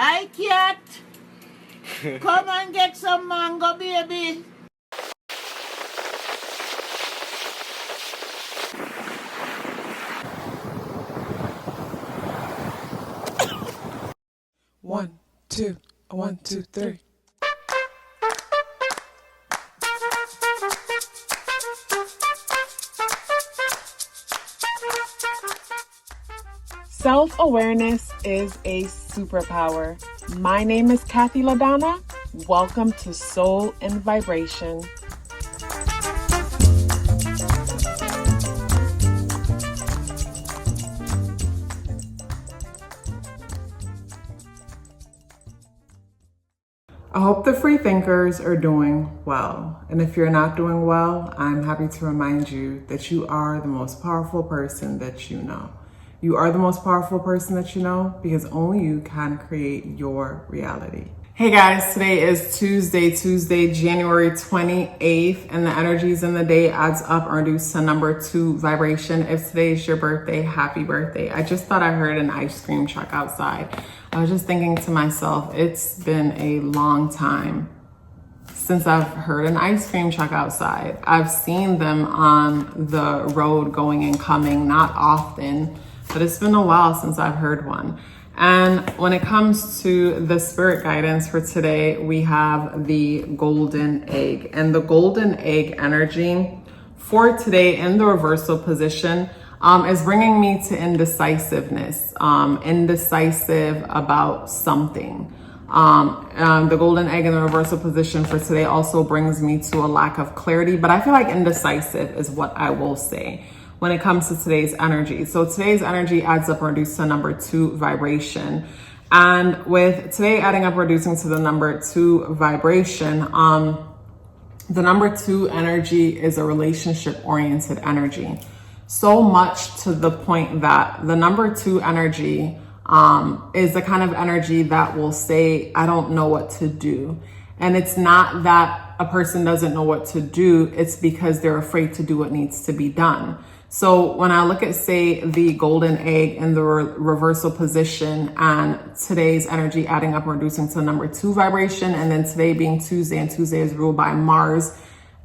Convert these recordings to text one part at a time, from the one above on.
Hi, cat. Come and get some mango, baby. One, two, 1, 2, 3. Self-awareness is a superpower. My name is KathyLaDonna. Welcome to Soul and Vibration. I hope the free thinkers are doing well. And if you're not doing well, I'm happy to remind you that you are the most powerful person that you know. You are the most powerful person that you know because only you can create your reality. Hey guys, today is Tuesday, January 28th, and the energies in the day adds up or reduce to number 2 vibration. If today is your birthday, happy birthday. I just thought I heard an ice cream truck outside. I was just thinking to myself, it's been a long time since I've heard an ice cream truck outside. I've seen them on the road going and coming, not often, but it's been a while since I've heard one. And when it comes to the spirit guidance for today, we have the golden egg. And the golden egg energy for today in the reversal position is bringing me to indecisiveness, indecisive about something. The golden egg in the reversal position for today also brings me to a lack of clarity, but I feel like indecisive is what I will say when it comes to today's energy. So today's energy adds up or reduces to number 2 vibration. And with today adding up or reducing to the number 2 vibration, the number 2 energy is a relationship oriented energy. So much to the point that the number 2 energy is the kind of energy that will say, I don't know what to do. And it's not that a person doesn't know what to do, it's because they're afraid to do what needs to be done. So when I look at, say, the golden egg in the reversal position and today's energy adding up or reducing to number 2 vibration, and then today being Tuesday, and Tuesday is ruled by Mars,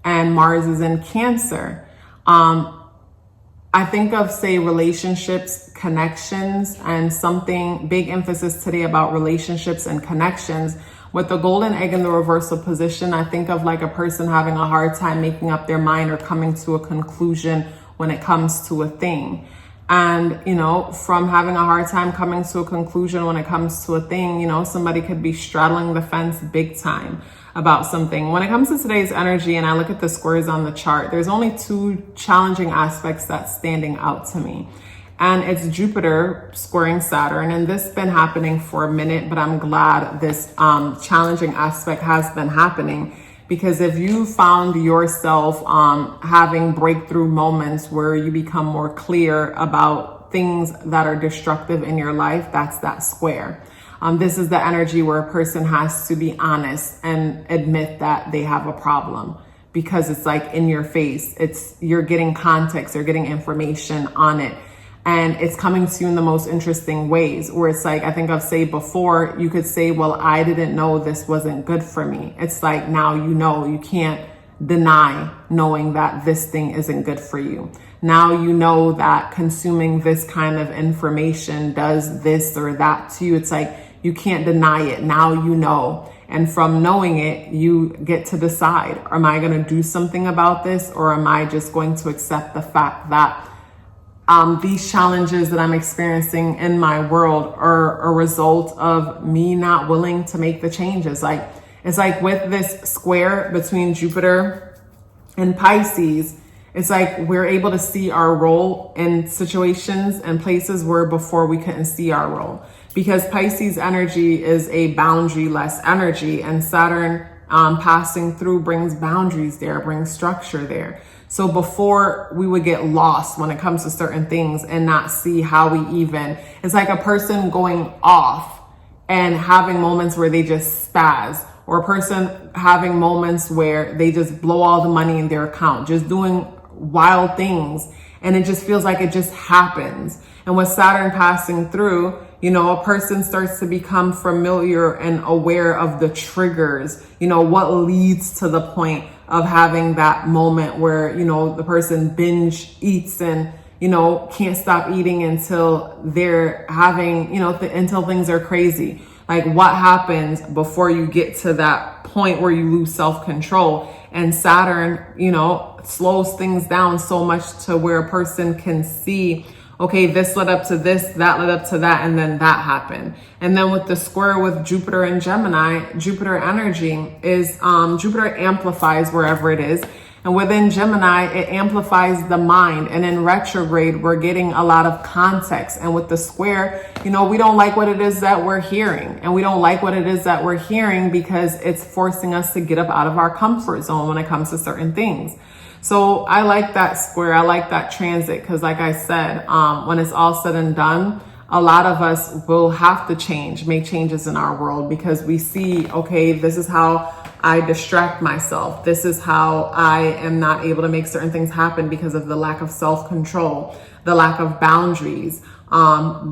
and Mars is in Cancer. I think of, say, relationships, connections, and something big emphasis today about relationships and connections. With the golden egg in the reversal position, I think of like a person having a hard time making up their mind or coming to a conclusion when it comes to a thing. And, you know, from having a hard time coming to a conclusion when it comes to a thing, you know, somebody could be straddling the fence big time about something. When it comes to today's energy and I look at the squares on the chart, there's only 2 challenging aspects that's standing out to me. And it's Jupiter squaring Saturn. And this has been happening for a minute, but I'm glad this challenging aspect has been happening. Because if you found yourself having breakthrough moments where you become more clear about things that are destructive in your life, that's that square. This is the energy where a person has to be honest and admit that they have a problem, because it's like in your face. You're getting context, you're getting information on it. And it's coming to you in the most interesting ways, where it's like, I think I've said before, you could say, well, I didn't know this wasn't good for me. It's like, now you know, you can't deny knowing that this thing isn't good for you. Now you know that consuming this kind of information does this or that to you. It's like, you can't deny it. Now you know. And from knowing it, you get to decide, am I going to do something about this, or am I just going to accept the fact that these challenges that I'm experiencing in my world are a result of me not willing to make the changes. Like, it's like with this square between Jupiter and Pisces, it's like we're able to see our role in situations and places where before we couldn't see our role. Because Pisces energy is a boundary-less energy, and Saturn passing through brings boundaries there, brings structure there. So before we would get lost when it comes to certain things and not see how we even, it's like a person going off and having moments where they just spaz, or a person having moments where they just blow all the money in their account, just doing wild things. And it just feels like it just happens. And with Saturn passing through, You know, a person starts to become familiar and aware of the triggers, you know, what leads to the point of having that moment where, you know, the person binge eats and, you know, can't stop eating until they're having, you know, until things are crazy. Like, what happens before you get to that point where you lose self-control? And Saturn, you know, slows things down so much to where a person can see, okay, this led up to this, that led up to that, and then that happened. And then with the square with Jupiter and Gemini, Jupiter energy is, Jupiter amplifies wherever it is. And within Gemini, it amplifies the mind. And in retrograde, we're getting a lot of context. And with the square, you know, we don't like what it is that we're hearing. And we don't like what it is that we're hearing because it's forcing us to get up out of our comfort zone when it comes to certain things. So I like that square. I like that transit because, like I said, when it's all said and done, a lot of us will have to change, make changes in our world because we see, okay, this is how I distract myself. This is how I am not able to make certain things happen because of the lack of self-control, the lack of boundaries.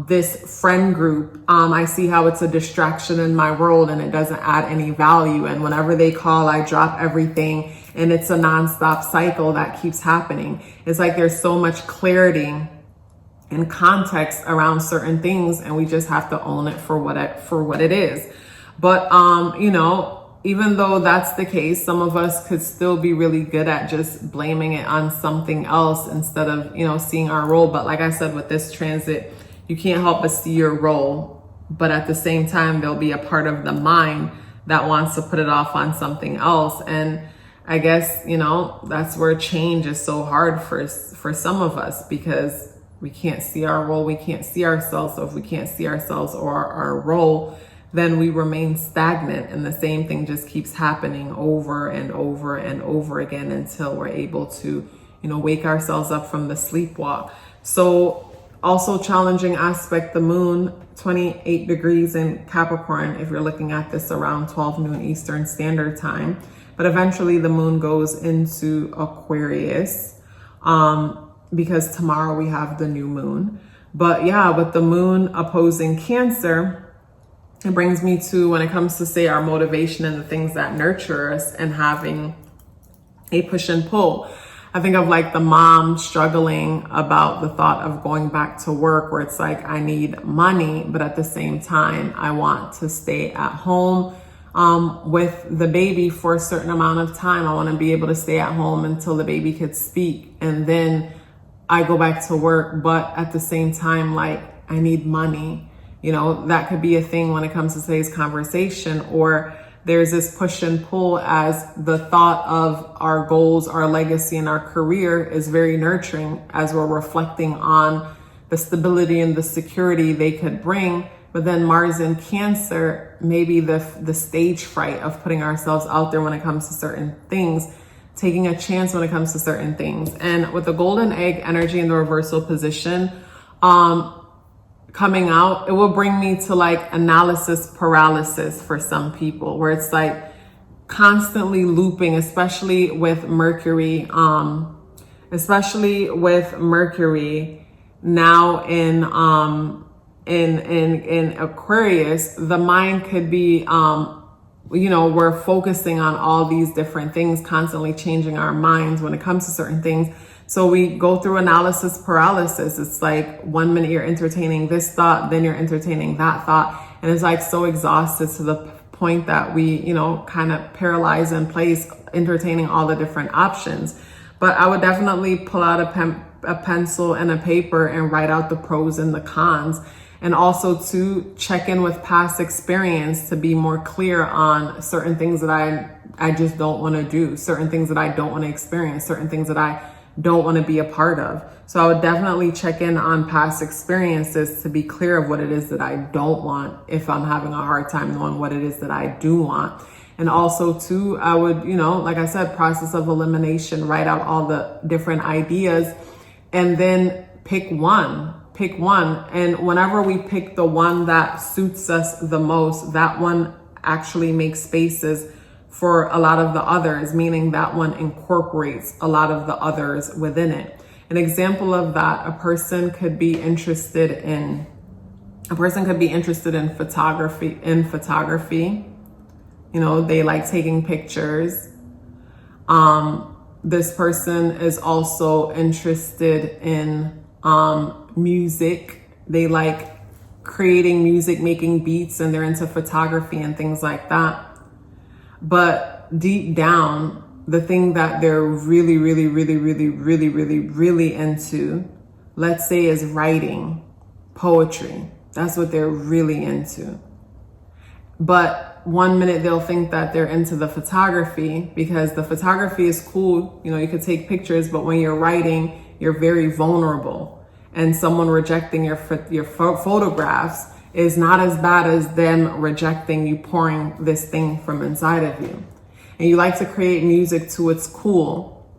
This friend group, I see how it's a distraction in my world and it doesn't add any value. And whenever they call, I drop everything and it's a nonstop cycle that keeps happening. It's like there's so much clarity and context around certain things and we just have to own it for what it is. But, you know, even though that's the case, some of us could still be really good at just blaming it on something else instead of, you know, seeing our role. But like I said, with this transit, you can't help but see your role. But at the same time, there'll be a part of the mind that wants to put it off on something else. And I guess, you know, that's where change is so hard for some of us because we can't see our role. We can't see ourselves. So if we can't see ourselves or our role, then we remain stagnant and the same thing just keeps happening over and over and over again until we're able to, you know, wake ourselves up from the sleepwalk. So also challenging aspect, the moon, 28 degrees in Capricorn, if you're looking at this around 12 noon Eastern Standard Time. But eventually the moon goes into Aquarius because tomorrow we have the new moon. But yeah, with the moon opposing Cancer, it brings me to when it comes to say our motivation and the things that nurture us and having a push and pull. I think of like the mom struggling about the thought of going back to work where it's like, I need money, but at the same time, I want to stay at home with the baby for a certain amount of time. I want to be able to stay at home until the baby could speak. And then I go back to work, but at the same time, like I need money. You know, that could be a thing when it comes to today's conversation, or there's this push and pull as the thought of our goals, our legacy, and our career is very nurturing as we're reflecting on the stability and the security they could bring. But then Mars in Cancer, maybe the stage fright of putting ourselves out there when it comes to certain things, taking a chance when it comes to certain things. And with the golden egg energy in the reversal position, coming out, it will bring me to like analysis paralysis for some people where it's like constantly looping, especially with Mercury now in Aquarius. The mind could be, you know, we're focusing on all these different things, constantly changing our minds when it comes to certain things. So we go through analysis paralysis. It's like 1 minute you're entertaining this thought, then you're entertaining that thought. And it's like so exhausted to the point that we, you know, kind of paralyze in place, entertaining all the different options. But I would definitely pull out a pencil and a paper and write out the pros and the cons. And also to check in with past experience to be more clear on certain things that I just don't want to do, certain things that I don't want to experience, certain things that I don't want to be a part of. So I would definitely check in on past experiences to be clear of what it is that I don't want if I'm having a hard time knowing what it is that I do want. And also too, I would, you know, like I said, process of elimination, write out all the different ideas and then pick one. And whenever we pick the one that suits us the most, that one actually makes spaces for a lot of the others, meaning that one incorporates a lot of the others within it. An example of that, a person could be interested in A person could be interested in photography, You know, they like taking pictures. This person is also interested in music. They like creating music, making beats, and they're into photography and things like that. But deep down, the thing that they're really into, let's say, is writing, poetry. That's what they're really into. But one minute they'll think that they're into the photography because the photography is cool. You know, you could take pictures, but when you're writing, you're very vulnerable. And someone rejecting your photographs is not as bad as them rejecting you pouring this thing from inside of you. And you like to create music too, it's cool,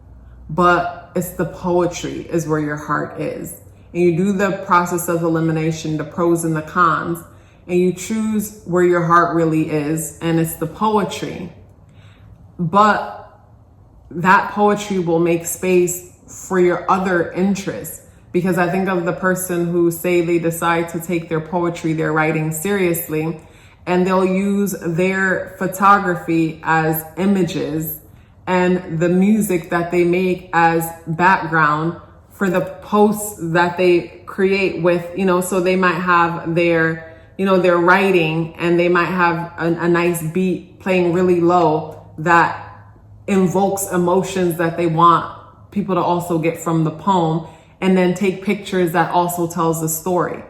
but it's the poetry is where your heart is. And you do the process of elimination, the pros and the cons, and you choose where your heart really is, and it's the poetry. But that poetry will make space for your other interests. Because I think of the person who say they decide to take their poetry, their writing seriously, and they'll use their photography as images and the music that they make as background for the posts that they create with, you know, so they might have their, you know, their writing and they might have a nice beat playing really low that invokes emotions that they want people to also get from the poem. And then take pictures that also tells the story.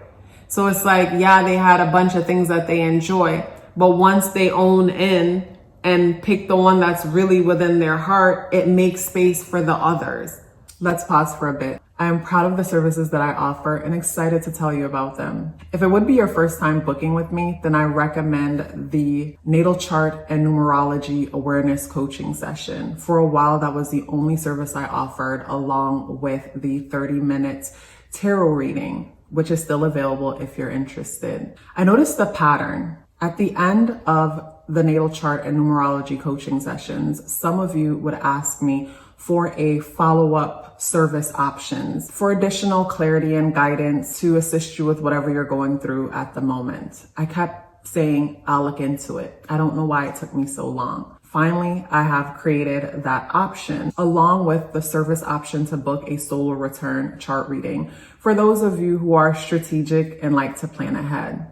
So it's like, yeah, they had a bunch of things that they enjoy, but once they own in and pick the one that's really within their heart, it makes space for the others. Let's pause for a bit. I am proud of the services that I offer and excited to tell you about them. If it would be your first time booking with me, then I recommend the natal chart and numerology awareness coaching session. For a while, that was the only service I offered, along with the 30 minutes tarot reading, which is still available if you're interested. I noticed the pattern. At the end of the natal chart and numerology coaching sessions, some of you would ask me for a follow-up service options for additional clarity and guidance to assist you with whatever you're going through at the moment. I kept saying, I'll look into it. I don't know why it took me so long. Finally, I have created that option along with the service option to book a solar return chart reading for those of you who are strategic and like to plan ahead.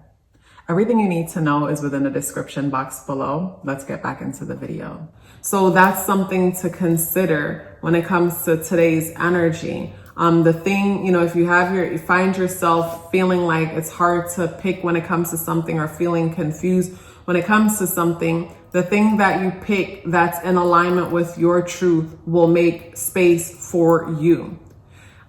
Everything you need to know is within the description box below. Let's get back into the video. So that's something to consider when it comes to today's energy. The thing, you know, if you find yourself feeling like it's hard to pick when it comes to something or feeling confused when it comes to something, the thing that you pick that's in alignment with your truth will make space for you.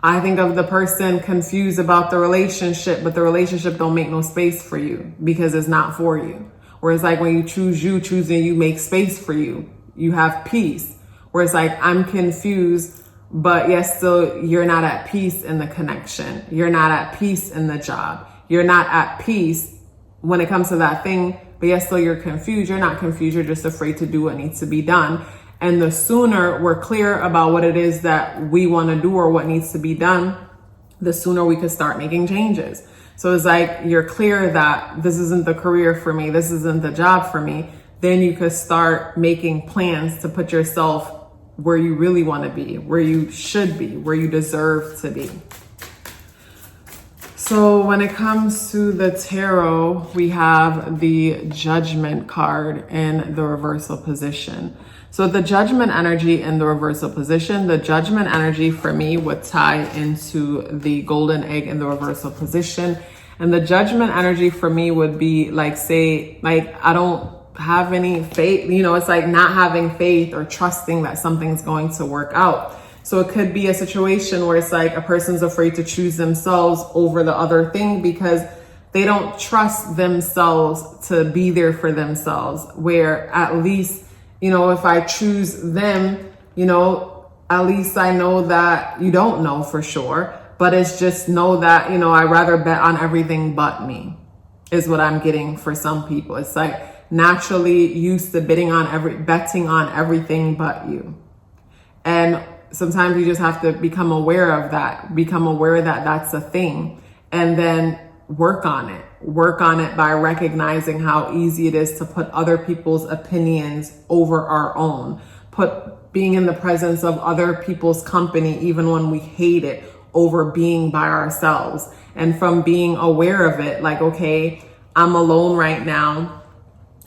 I think of the person confused about the relationship, but the relationship don't make no space for you because it's not for you. Whereas like when you choosing you make space for you. You have peace. Whereas like I'm confused, but yes, still you're not at peace in the connection. You're not at peace in the job. You're not at peace when it comes to that thing, but yes, still you're confused. You're not confused. You're just afraid to do what needs to be done. And the sooner we're clear about what it is that we want to do or what needs to be done, the sooner we could start making changes. So it's like you're clear that this isn't the career for me, this isn't the job for me. Then you could start making plans to put yourself where you really want to be, where you should be, where you deserve to be. So when it comes to the tarot, we have the Judgment card in the reversal position. So the Judgment energy in the reversal position, the Judgment energy for me would tie into the Golden Egg in the reversal position. And the Judgment energy for me would be like, say, like, I don't have any faith, you know, it's like not having faith or trusting that something's going to work out. So it could be a situation where it's like a person's afraid to choose themselves over the other thing because they don't trust themselves to be there for themselves, where at least, you know, if I choose them, you know, at least I know that you don't know for sure, but it's just know that, you know, I rather bet on everything but me is what I'm getting for some people. It's like naturally used to betting on everything but you. And sometimes you just have to become aware of that, become aware that that's a thing, and then work on it. work on it by recognizing how easy it is to put other people's opinions over our own. Being in the presence of other people's company, even when we hate it, over being by ourselves. And from being aware of it, like, okay, I'm alone right now,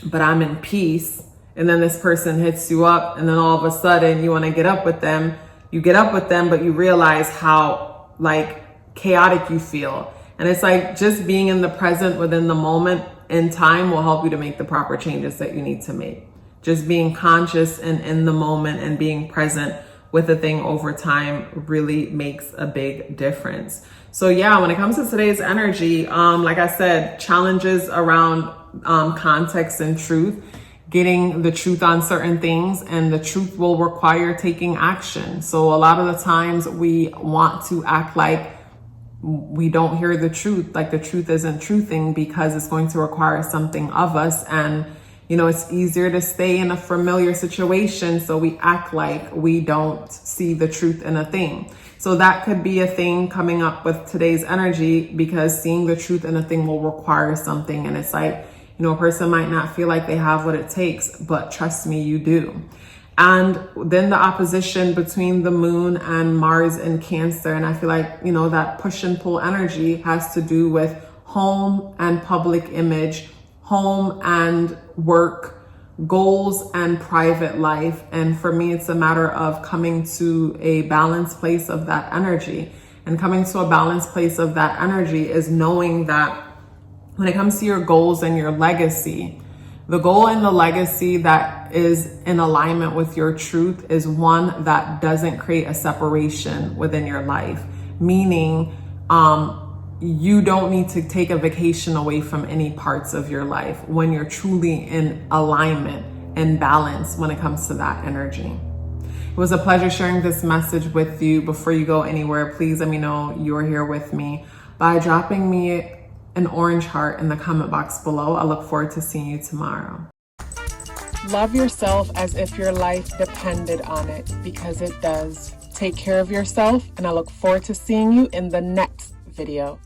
but I'm in peace. And then this person hits you up, and then all of a sudden you want to get up with them. You get up with them, but you realize how like chaotic you feel. And it's like just being in the present within the moment in time will help you to make the proper changes that you need to make. Just being conscious and in the moment and being present with a thing over time really makes a big difference. So yeah, when it comes to today's energy, like I said, challenges around context and truth, getting the truth on certain things, and the truth will require taking action. So a lot of the times we want to act like we don't hear the truth, like the truth isn't truthing, because it's going to require something of us. And you know, it's easier to stay in a familiar situation, so we act like we don't see the truth in a thing. So that could be a thing coming up with today's energy, because seeing the truth in a thing will require something. And it's like, you know, a person might not feel like they have what it takes, but trust me, you do. And then the opposition between the moon and Mars in Cancer. And I feel like, you know, that push and pull energy has to do with home and public image, home and work, goals and private life. And for me, it's a matter of coming to a balanced place of that energy. And coming to a balanced place of that energy is knowing that when it comes to your goals and your legacy, the goal and the legacy that is in alignment with your truth is one that doesn't create a separation within your life. Meaning, you don't need to take a vacation away from any parts of your life when you're truly in alignment and balance when it comes to that energy. It was a pleasure sharing this message with you. Before you go anywhere, please let me know you're here with me by dropping me an orange heart in the comment box below. I look forward to seeing you tomorrow. Love yourself as if your life depended on it, because it does. Take care of yourself, and I look forward to seeing you in the next video.